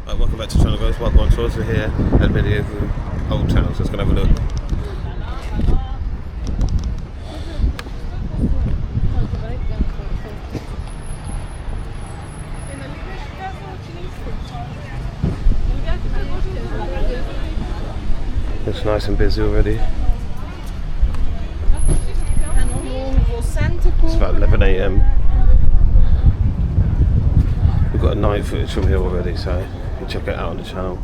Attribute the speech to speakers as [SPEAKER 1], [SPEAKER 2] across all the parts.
[SPEAKER 1] Welcome back to the channel, guys. Welcome on tours. We're here at medieval Old Town, so let's go and have a look. Looks nice and busy already. It's about 11 AM. We've got a night footage from here already, so you can check it out on the channel.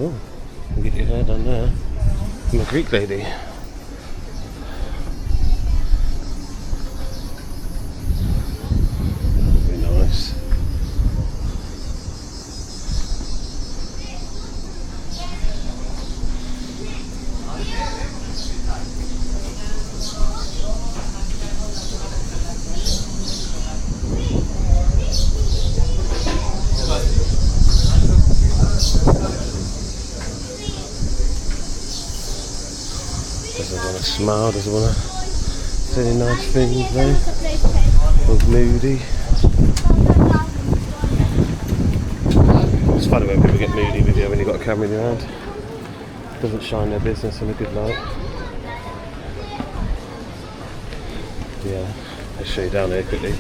[SPEAKER 1] Oh, you get your hair done there. I'm a Greek lady. Very nice. Doesn't want to smile, doesn't want to say any nice things though. Looks moody. It's funny when people get moody with you when you've got a camera in your hand. Doesn't shine their business in a good light. Yeah, I'll show you down here quickly.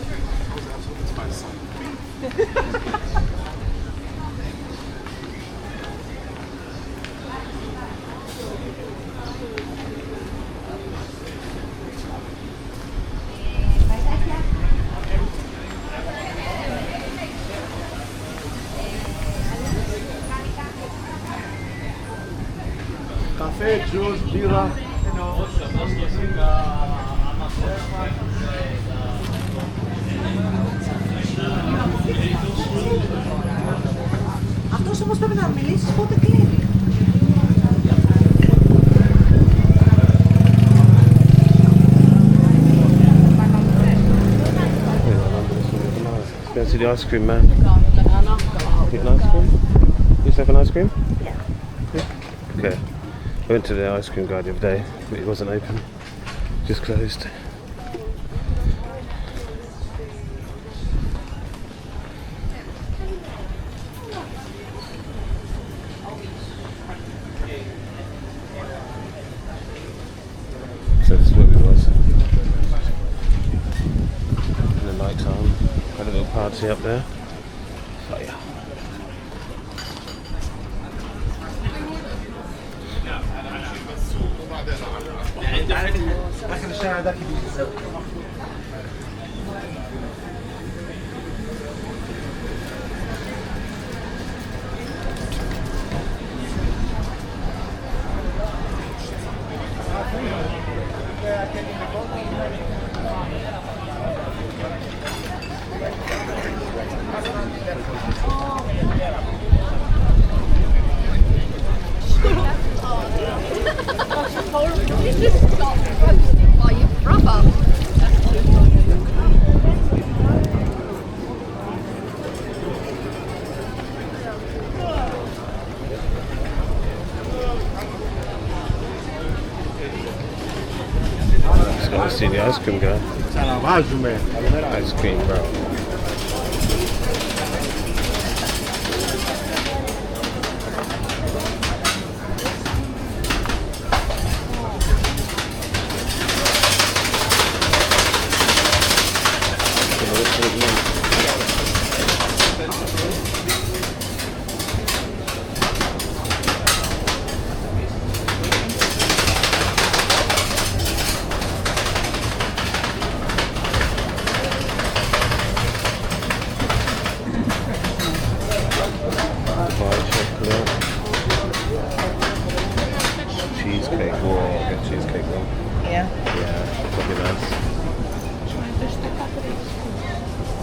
[SPEAKER 2] Cafe, juice, birra.
[SPEAKER 3] Αυτός όμως πρέπει να μιλήσεις πότε κλείνει.
[SPEAKER 1] Go to the ice cream man. Get an ice cream? You have an ice cream? Yeah. Okay. I went to the ice cream guy the other day, but it wasn't open. Just closed. So this is where we was. In the night time. Had a little party up there. Oh yeah.
[SPEAKER 2] داخل الشارع ده كبير.
[SPEAKER 1] Let's go see the ice cream guy. Ice cream bro.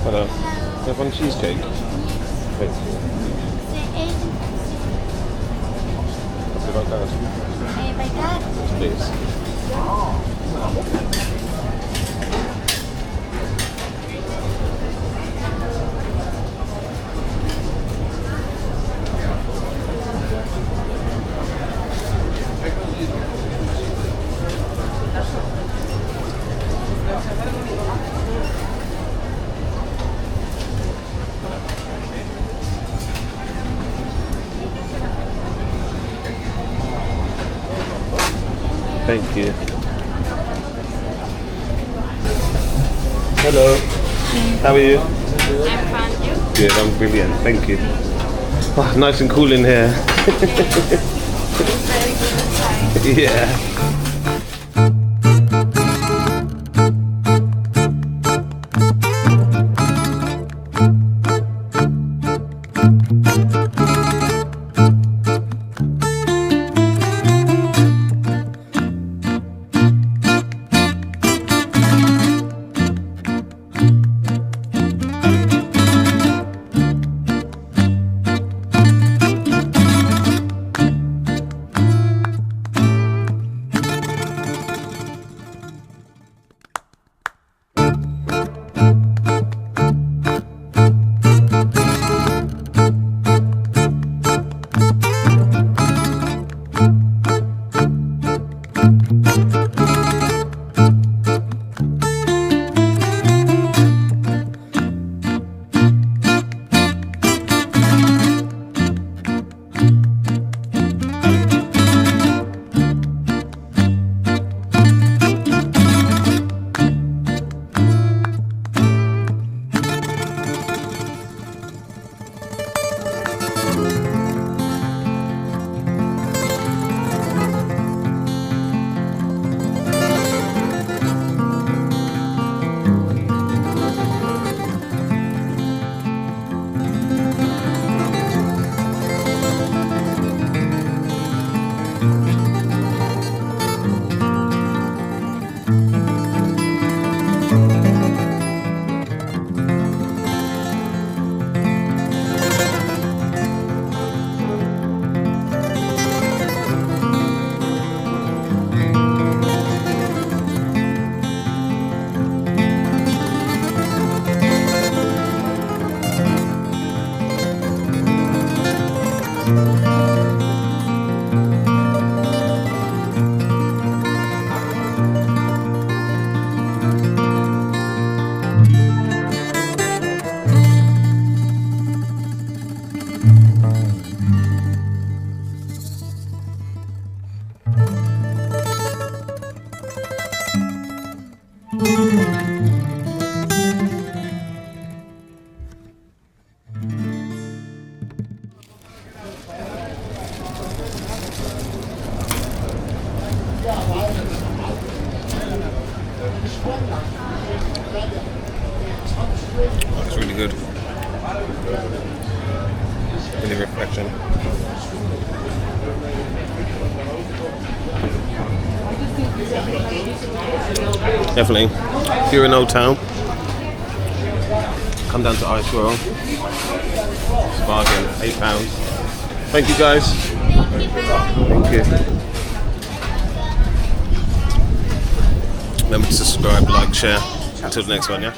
[SPEAKER 1] Hello. You have one cheesecake? Wait. What's about that?
[SPEAKER 4] By that.
[SPEAKER 1] Please. Thank you. Hello. How are you?
[SPEAKER 4] I'm fine, you?
[SPEAKER 1] Good, I'm brilliant. Thank you. Oh, nice and cool in here.
[SPEAKER 4] Very good time.
[SPEAKER 1] Yeah. Oh, it's really good. Really refreshing. Definitely. If you're in Old Town, come down to Iceroll. It's a bargain, £8. Thank you guys. Thank you. Remember to subscribe, like, share. Until the next one, yeah?